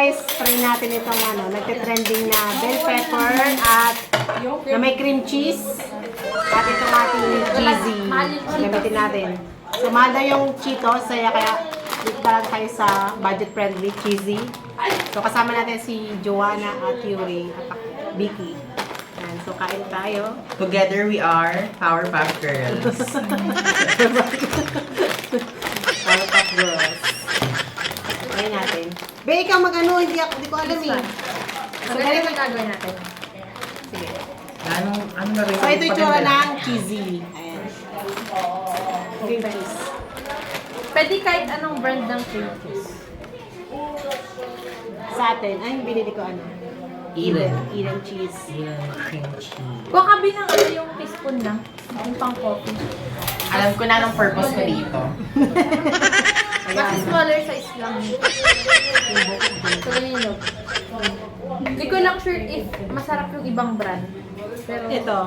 guys, try natin itong nagte-trending na bell pepper at na may cream cheese at itong ating cheesy. Gamitin natin. So, mahal na yung Cheetos, kaya dito talaga tayo sa budget-friendly cheesy. So, kasama natin si Joanna at Yuri at Vicky. Yan, so, kain tayo. Together we are Powerpuff Girls. Powerpuff Girls. Kain natin. Be, ikaw mag-ano, hindi ko alam eh. So, ganito yung gagawin natin. Sige. ano na rin? So, ito yung tsura ng cheesy. Ayan. Cream cheese. Pwede kahit anong brand ng cream cheese. Sa atin, ay, binili ko Eden. Eden cheese. Eden cream cheese. Kung kabi ng yung teaspoon lang, yung pang coffee. Alam ko na anong purpose ko dito. Kasi smaller size lang. So, ganyan yung loob. Hindi ko lang sure if masarap yung ibang brand. Pero, Ito,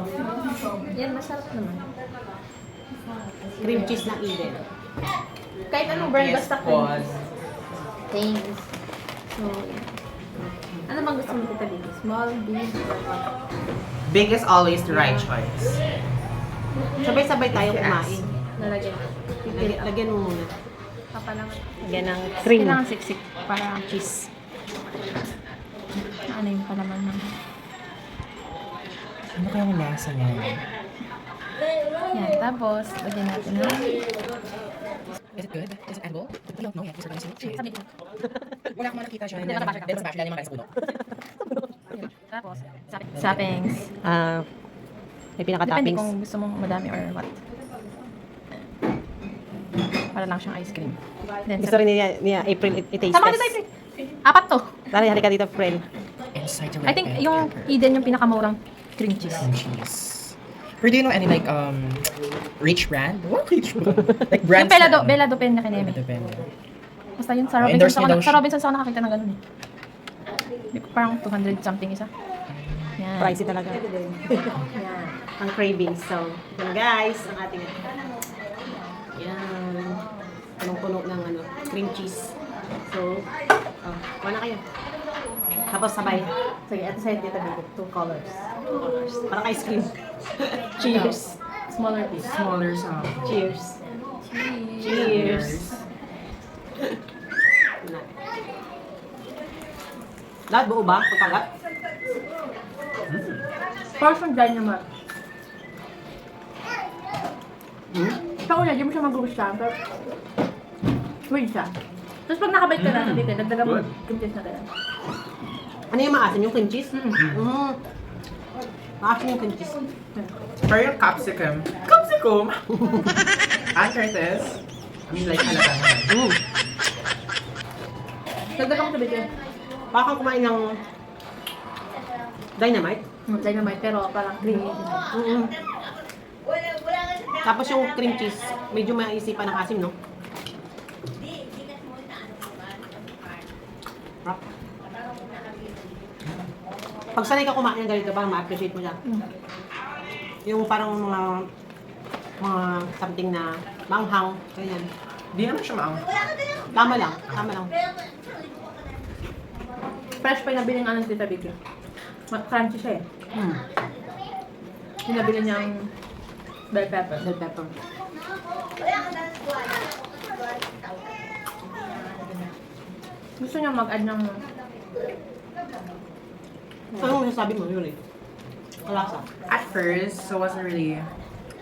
yan masarap naman. cream cheese ng Eden. Kahit anong brand, Yes, basta cream pause. cheese. Thanks. So, yan. Ano bang gusto mo kita dito? Small, big, or what? Big is always the right choice. Sabay-sabay tayo Yes. kumain. Nalagyan. Lagyan mo muna. Kapalangan. Lagyan ng cream. Kailangan siksik para Cheese. ano yung palaman ng... Ano kayang lasa niya? Yan, tapos, lagyan natin ng... Is it good? Is it edible? We don't know yet. We're going to try it. Sabi ko. Wala akong nakita siya. Hindi, nasa basher. Then sa basher, dahil naman sa puno. Tapos, sappings. May Depende pinaka-toppings. kung gusto mong madami or what. Para lang siyang ice cream. Then, Gusto rin niya April i-taste Sama ka dito, April. Apat to. Tara, halika dito, friend. Inside the I think yung Eden yung pinakamurang cream cheese. cream cheese. Or do you know any like rich brand? What rich brand? Like brands Yung Bella Dopen na kineme. Depende. Basta yun, sa endorse Robinsons niya daw sa siya. Robinsons ako nakakita ng ganun eh. Hindi ko parang 200 something isa. Yan. Pricey talaga. Yan. Ang cravings. So, ito na guys, ang ating yan. Punong-puno ng cream cheese. So, kuha na kayo. Tapos sabay. Sige, ito sa'yo dito dito. Two colors. Parang ice cream. Cheers. Smaller piece. Smaller sound. Cheers. Cheers. Lahat buo ba? Pagkagat? Portion dyan naman. Hmm? Sa una, di mo siya mag-gusto. Pero, sweet siya. Tapos pag nakabait ka na, sabi ka, dagdagan mo cream cheese na ganyan. Ano yung maasim? Yung cream cheese? Maasim yung cream cheese. Pero yung capsicum. Capsicum? Arthritis? I mean like halata naman. Dagdagan mo sabi ka. Baka kumain ng dynamite. Dynamite, pero parang creamy. Tapos yung cream cheese, medyo maisipan ng asim, no? Rock. Pag sanay ka kumain ng ganito, parang ma-appreciate mo siya. Yung parang mga something na manghang, ganyan. Di naman siya maang. Tama lang, tama lang. Fresh pa yung nabili ng anong tita Vicky. Crunchy siya eh. Yung nabili niya ang bell pepper. Bell pepper. Gusto niya mag-add ng... Ano mo sasabi mo, Yuri? Kalasa. At first, so wasn't really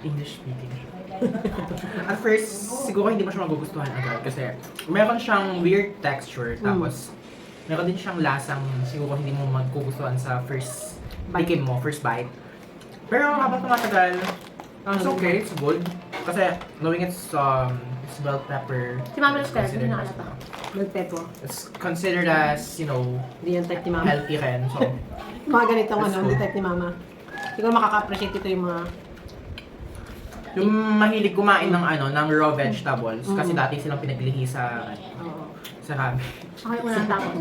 English speaking. At first, siguro hindi mo siya magugustuhan agad kasi meron siyang weird texture tapos meron din siyang lasang siguro hindi mo magugustuhan sa first tikim mo, first bite. Pero habang tumatagal, it's okay, it's good. Kasi knowing it's bell pepper, Si Mama it's Luz kaya, considered hindi na as, alata. Bell pepper. it's considered as, you know, Hindi yan type ni Mama. healthy rin. So, Mga ganitong That's hindi good. type ni Mama. Siguro makaka-appreciate ito yung mga... yung mahilig kumain ng ng raw vegetables kasi dati silang pinaglihi sa Oo. sa ramen. Okay, una ang tapos.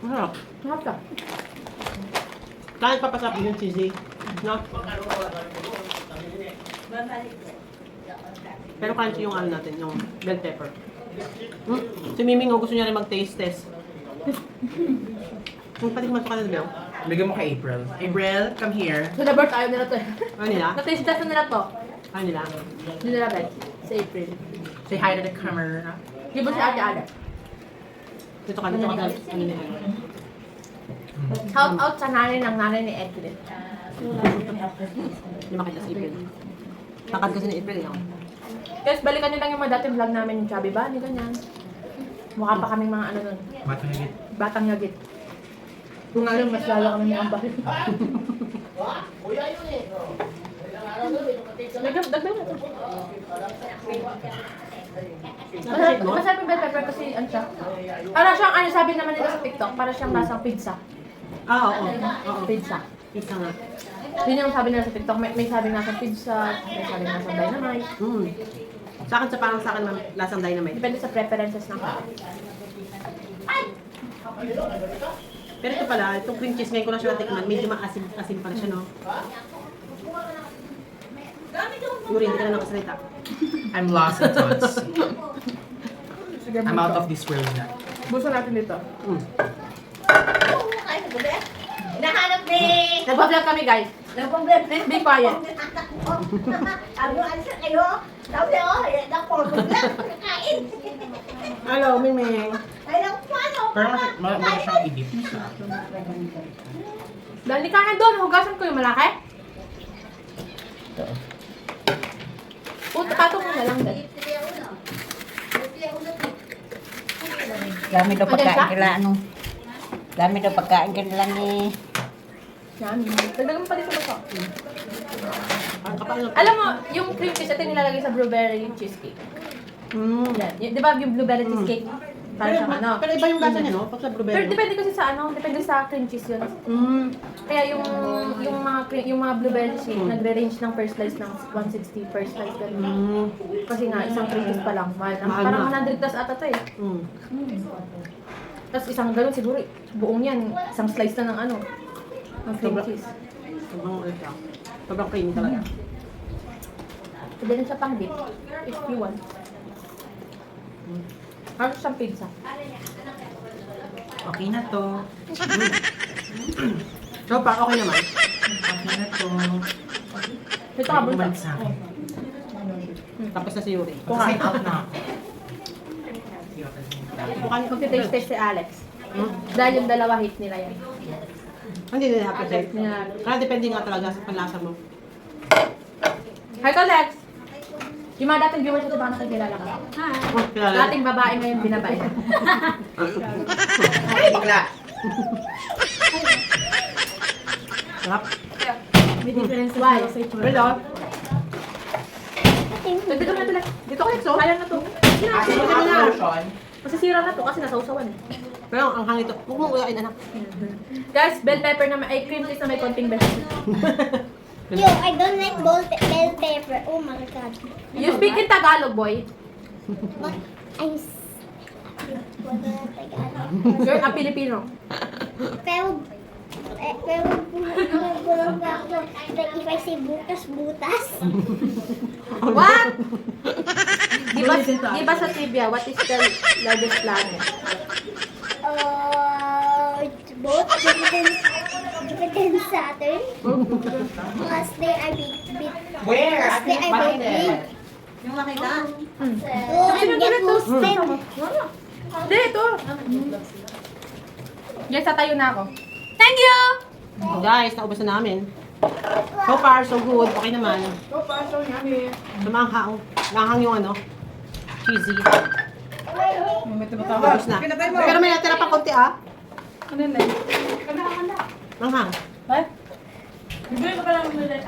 Masarap. Masarap siya. Kahit papasarap yung cheesy. No? Pero crunchy yung ano natin, yung bell pepper. Si Miming, oh, gusto niya rin mag-taste test. Patikman ka na Bel. Bigyan mo kay April. April, come here. So, the birth ayaw nila to eh. Ano nila? Na-taste test na nila to. Ano nila? Hindi nila bet. Sa April. Say hi to the camera. Di ba si Ate Ale? Dito ka ano nila? Shout out sa nanay ni Edwin. Hindi makita si April. Takad kasi ni April, no? Guys, balikan nyo lang yung mga dating vlog namin yung Chubby Bunny, ganyan. Mukha pa kaming mga ano nun. Batang higit. Batang yagit. Kung nga lang, mas lalo kami ng ambal. Dagdag na to. Masarap yung bell pepper kasi ano siya. Para siyang, ano sabi naman nila sa TikTok, para siyang lasang pizza. Ah, oo. Pizza. Pizza nga. Yun yung sabi nila sa TikTok. May sabi nga sa pizza, may sabi nga sa dynamite. Sa akin, parang sa akin, lasang dynamite. Depende sa preferences ng tao. Pero ito pala, itong cream cheese, ngayon ko lang siya natikman, medyo maasim pala siya, no? Yuri, hindi ka na nakasalita. I'm lost in thoughts. I'm out of this world na. Buso natin dito. Nahanap ni... Nagpa-vlog kami guys. Nagpong-vlog. Be quiet. Ano sa kayo? Sabi ko, nagpong-vlog. Kakain. Hello, Miming. Ay, paano? Pero mas siyang idip sa Dali ka na doon. Hugasan ko yung malaki. Puta, patong mo na lang dali. Dami daw Andyan siya? pagkain kila ano. Dami daw pagkain kila ni. Yan. Dagdagan mo pa dito ba? Ang kapal ng... Alam mo, yung cream cheese, ito yung nilalagay sa blueberry cheesecake. Yan. Di ba yung blueberry cheesecake? Para Pero, siyang ano. pero iba yung lasa niya, no? Pag sa Pero blueberry. depende kasi sa ano, depende sa cream cheese yun. Kaya yung mga blueberry cheesecake, nagre-range ng first slice ng 160 first slice ganun. Kasi nga, isang cream cheese pa lang. Mahal na. Mahal Parang na. 100 plus ata to eh. Tapos isang ganun siguro, buong yan, isang slice na ng ano, ng cream cheese. Sobrang ulit siya. Sobrang creamy talaga. Pwede rin siya pang dip, if you want. Halos siyang pizza. Okay na to. So, pa, okay naman. Okay na to. Ito ka, bunta. Bumalik sa akin. Tapos na si Yuri. Sign out na ako. Mukhang Mag-taste test si Alex. Dahil yung dalawa hit nila yan. Hindi nila happy sa'yo. Yan. Kaya depende nga talaga sa panlasa mo. Hi, Alex! Yung mga dating viewers ito, baka nakikilala ka. Oh, kilala. Dating babae ngayon binabay. Ay, bigla. Sarap. May difference why? Hello. Dagdagan na ito lang. Dito ko, Exo. Kaya na to. Asin mo na version. Masisira na to kasi nasawsawan eh. Pero ang hangin ito. Huwag mo ulain, anak. Guys, bell pepper na ay cream cheese na may konting bell pepper. Yo, I don't like bell pepper. Oh my God. You speak in Tagalog, boy. But I'm... Wala na Tagalog. You're a Filipino. Pero bulong ba ako? Like if I say butas. What? Di ba sa trivia, what is the largest planet? Both Jupiter and Saturn. Because they are big. Where? Because they are both big. Yung nakita? Oh, and get toasted. Hindi, ito. Yes, tatayo na ako. Thank you! Guys, naubos na namin. So far, so good. Okay naman. Sumanghang. Langhang yung ano. Cheesy. Ubus na. Pero may natira pa konti, ah. Ano na? Langhang. What? Bibili ko pa lang nila.